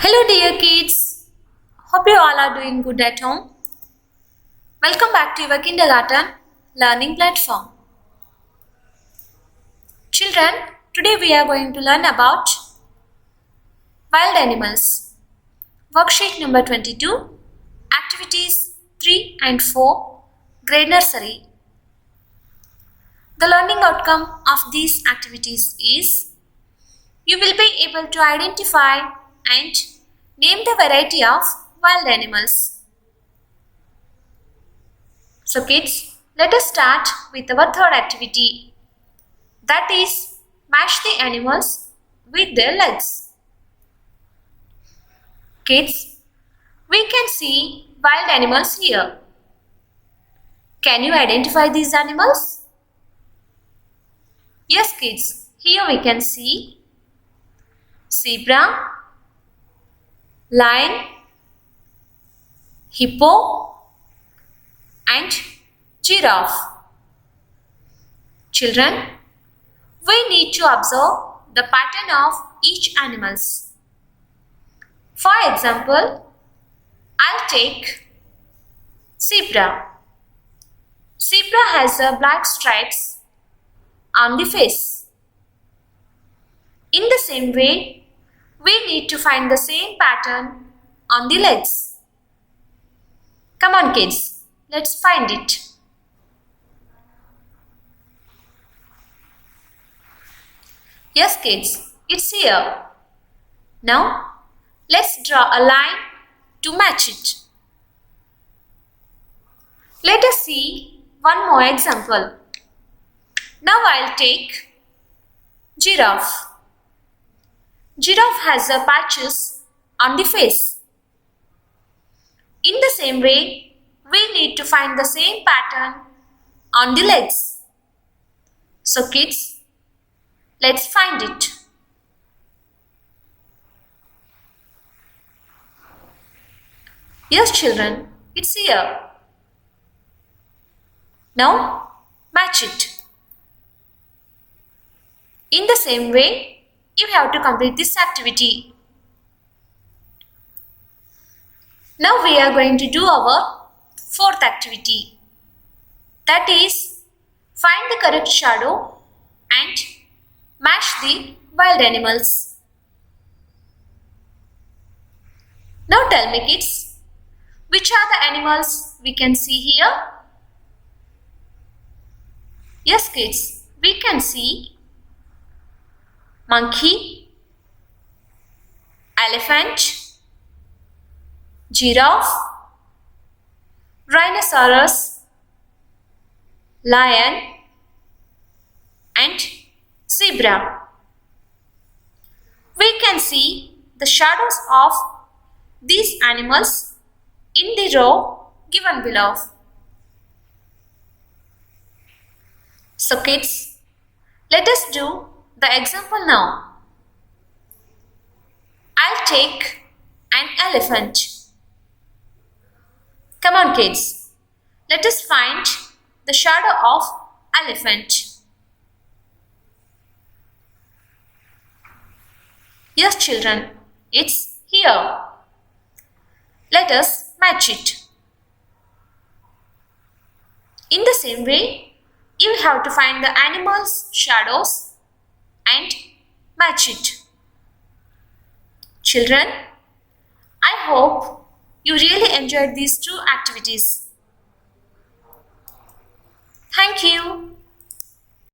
Hello dear kids, hope you all are doing good at home. Welcome back to your kindergarten learning platform. Children, today we are going to learn about wild animals. Worksheet number 22, activities 3 and 4, grade nursery. The learning outcome of these activities is you will be able to identify and name the variety of wild animals. So kids, let us start with our third activity. That is, match the animals with their legs. Kids, we can see wild animals here. Can you identify these animals? Yes kids, here we can see zebra, lion, hippo and giraffe. Children, we need to observe the pattern of each animals. For example, I'll take zebra. Zebra has black stripes on the face. In the same way, we need to find the same pattern on the legs. Come on kids, let's find it. Yes kids, it's here. Now, let's draw a line to match it. Let us see one more example. Now I'll take giraffe. Giraffe has patches on the face. In the same way, we need to find the same pattern on the legs. So kids, let's find it. Yes children, it's here. Now match it. In the same way, you have to complete this activity. Now we are going to do our fourth activity. That is, find the correct shadow and match the wild animals. Now tell me kids, which are the animals we can see here? Yes kids, we can see monkey, elephant, giraffe, rhinoceros, lion and zebra. We can see the shadows of these animals in the row given below. So kids, let us do the example now. I'll take an elephant. Come on kids, let us find the shadow of elephant. Yes children, it's here. Let us match it. In the same way, you have to find the animal's shadows and match it. Children, I hope you really enjoyed these two activities.